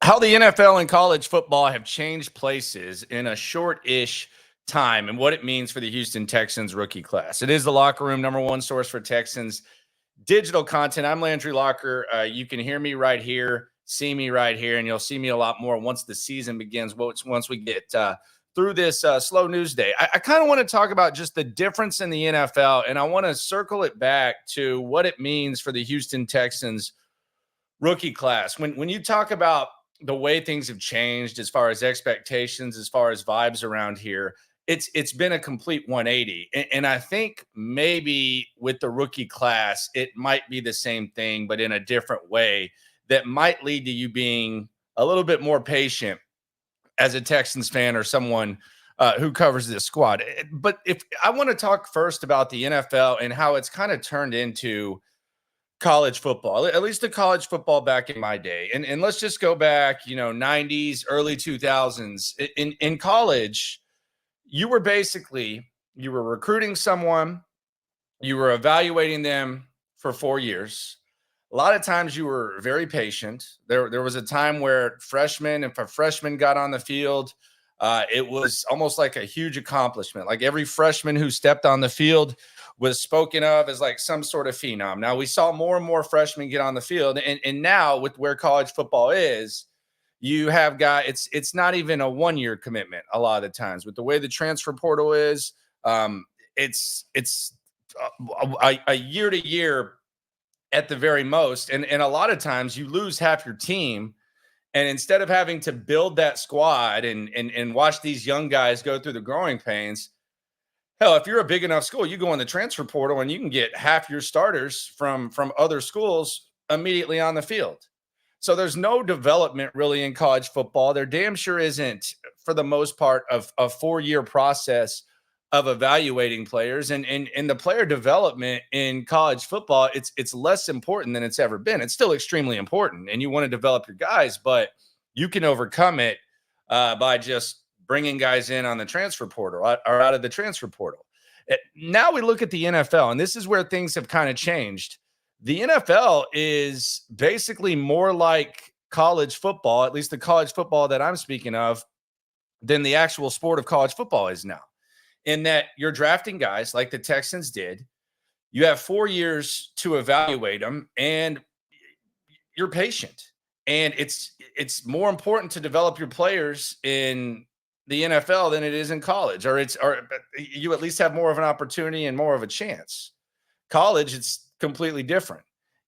How the NFL and college football have changed places in a short-ish time and what it means for the Houston Texans rookie class. It is the Locker Room, number one source for Texans digital content. I'm Landry Locker. You can hear me right here, see me right here, and you'll see me a lot more once the season begins, once we get through this slow news day. I kind of want to talk about just the difference in the NFL, and I want to circle it back to what it means for the Houston Texans rookie class. When you talk about the way things have changed as far as expectations, as far as vibes around here, it's been a complete 180. And I think maybe with the rookie class, it might be the same thing, but in a different way that might lead to you being a little bit more patient as a Texans fan or someone who covers this squad. But if I want to talk first about the NFL and how it's kind of turned into college football, at least the college football back in my day. And let's just go back, 90s, early 2000s. In college, you were recruiting someone, you were evaluating them for 4 years. A lot of times you were very patient. There was a time where if a freshman got on the field, it was almost like a huge accomplishment. Like every freshman who stepped on the field was spoken of as like some sort of phenom. Now we saw more and more freshmen get on the field. And now with where college football is, you have got it's not even a 1-year commitment a lot of the times. With the way the transfer portal is, it's a year to year at the very most. And a lot of times you lose half your team. And instead of having to build that squad and watch these young guys go through the growing pains, hell, if you're a big enough school, you go in the transfer portal and you can get half your starters from other schools immediately on the field. So there's no development really in college football. There damn sure isn't, for the most part, of a 4-year process of evaluating players. And the player development in college football, it's less important than it's ever been. It's still extremely important, and you want to develop your guys, but you can overcome it by just bringing guys in on the transfer portal or out of the transfer portal. Now we look at the NFL, and this is where things have kind of changed. The NFL is basically more like college football, at least the college football that I'm speaking of, than the actual sport of college football is now. In that you're drafting guys like the Texans did. You have 4 years to evaluate them, and you're patient. And it's more important to develop your players in the NFL than it is in college, or you at least have more of an opportunity and more of a chance. College, it's completely different.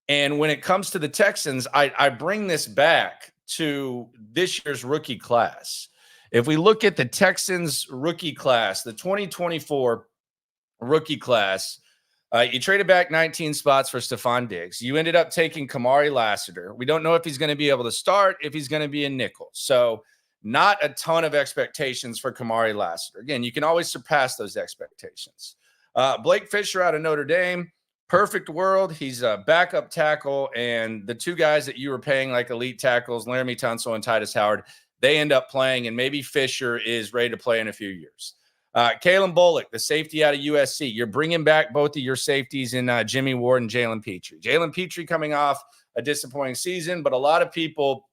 And when it comes to the Texans, I bring this back to this year's rookie class. If we look at the Texans rookie class, the 2024 rookie class, you traded back 19 spots for Stephon Diggs. You ended up taking Kamari Lassiter. We don't know if he's going to be able to start, if he's going to be a nickel. So not a ton of expectations for Kamari Lassiter. Again, you can always surpass those expectations. Blake Fisher out of Notre Dame, perfect world. He's a backup tackle, and the two guys that you were paying like elite tackles, Laramie Tunsil and Titus Howard, they end up playing, and maybe Fisher is ready to play in a few years. CalenBullock, the safety out of USC. You're bringing back both of your safeties in Jimmy Ward and Jalen Petrie. Jalen Petrie coming off a disappointing season, but a lot of people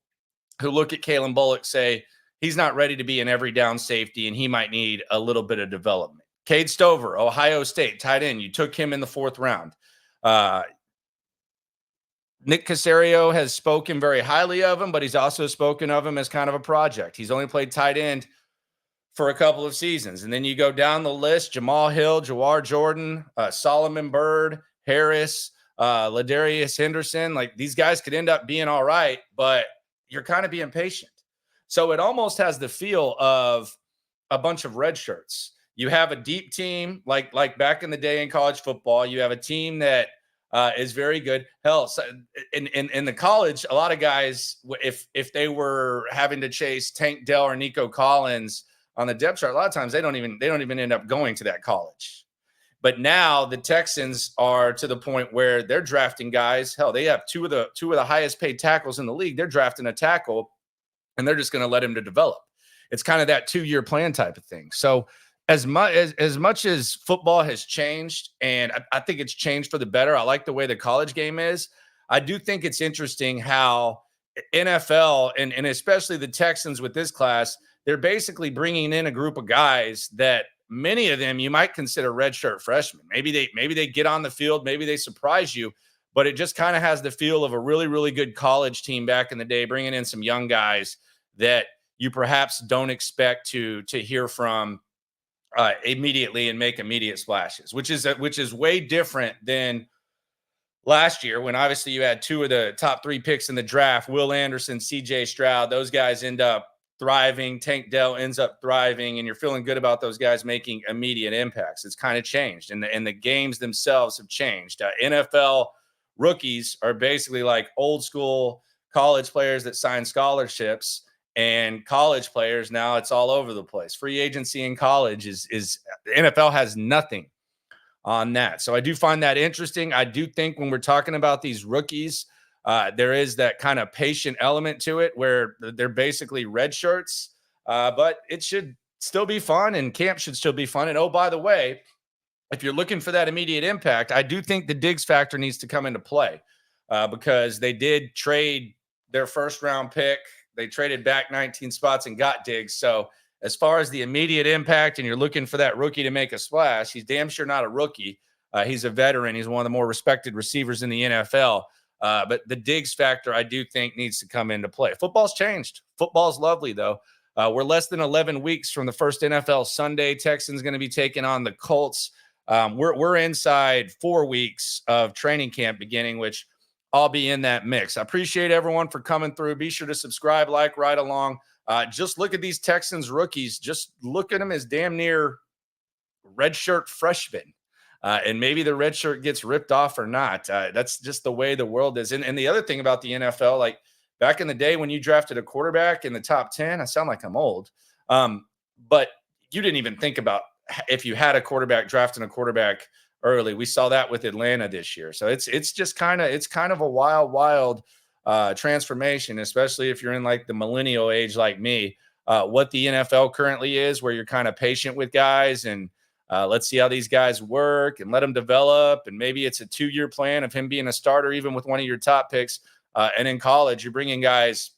who look at CalenBullock say he's not ready to be an every down safety, and he might need a little bit of development. Cade Stover, Ohio State, tight end. You took him in the 4th round. Nick Caserio has spoken very highly of him, but he's also spoken of him as kind of a project. He's only played tight end for a couple of seasons. And then you go down the list, Jamal Hill, Jawar Jordan, Solomon Byrd, Harris, Ladarius Henderson. Like, these guys could end up being all right, but you're kind of being patient. So it almost has the feel of a bunch of red shirts. You have a deep team like back in the day in college football. You have a team that is very good. Hell, so in the college, a lot of guys, if they were having to chase Tank Dell or Nico Collins on the depth chart, a lot of times they don't even end up going to that college. But now the Texans are to the point where they're drafting guys. Hell, they have two of the highest paid tackles in the league. They're drafting a tackle, and they're just going to let him to develop. It's kind of that 2-year plan type of thing. So as much as football has changed, and I think it's changed for the better. I like the way the college game is. I do think it's interesting how NFL and especially the Texans with this class, they're basically bringing in a group of guys that many of them you might consider redshirt freshmen. Maybe they get on the field, maybe they surprise you, but it just kind of has the feel of a really, really good college team back in the day, bringing in some young guys that you perhaps don't expect to hear from immediately and make immediate splashes, which is way different than last year when obviously you had two of the top 3 picks in the draft, Will Anderson, CJ Stroud. Those guys end up thriving. Tank Dell ends up thriving, and you're feeling good about those guys making immediate impacts. It's kind of changed, and the games themselves have changed. NFL rookies are basically like old school college players that sign scholarships, and college players now it's all over the place. Free agency in college is the NFL has nothing on that. So I do find that interesting. I do think when we're talking about these rookies, there is that kind of patient element to it where they're basically red shirts, but it should still be fun and camp should still be fun. And oh, by the way, if you're looking for that immediate impact, I do think the Diggs factor needs to come into play because they did trade their first round pick. They traded back 19 spots and got Diggs. So as far as the immediate impact and you're looking for that rookie to make a splash, he's damn sure not a rookie. He's a veteran. He's one of the more respected receivers in the NFL. But the Diggs factor, I do think, needs to come into play. Football's changed. Football's lovely, though. We're less than 11 weeks from the first NFL Sunday. Texans going to be taking on the Colts. We're inside 4 weeks of training camp beginning, which I'll be in that mix. I appreciate everyone for coming through. Be sure to subscribe, like, right along. Just look at these Texans rookies. Just look at them as damn near redshirt freshmen. And maybe the red shirt gets ripped off or not. That's just the way the world is. And the other thing about the NFL, like back in the day when you drafted a quarterback in the top 10, I sound like I'm old. But you didn't even think about if you had a quarterback drafting a quarterback early. We saw that with Atlanta this year. So it's just kind of a wild transformation, especially if you're in like the millennial age like me. What the NFL currently is, where you're kind of patient with guys and let's see how these guys work and let them develop. And maybe it's a 2-year plan of him being a starter, even with one of your top picks. And in college, you're bringing guys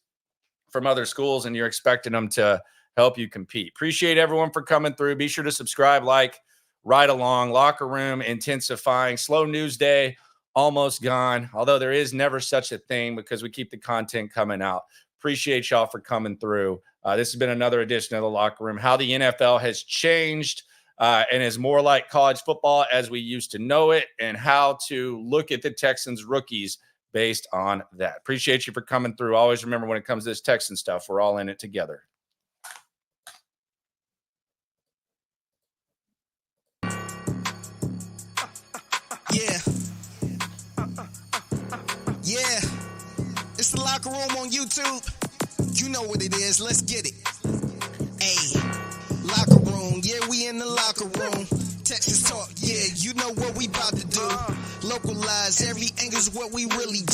from other schools and you're expecting them to help you compete. Appreciate everyone for coming through. Be sure to subscribe, like, right along. Locker room intensifying. Slow news day almost gone, although there is never such a thing because we keep the content coming out. Appreciate y'all for coming through. This has been another edition of the Locker Room. How the NFL has changed and is more like college football as we used to know it, and how to look at the Texans rookies based on that. Appreciate you for coming through. Always remember, when it comes to this Texan stuff, we're all in it together. Yeah. Yeah. It's the Locker Room on YouTube. You know what it is. Let's get it. Hey. Locker Room. Yeah, we in the locker room. Texas talk. Yeah, you know what we about to do. Localize every angle's what we really do.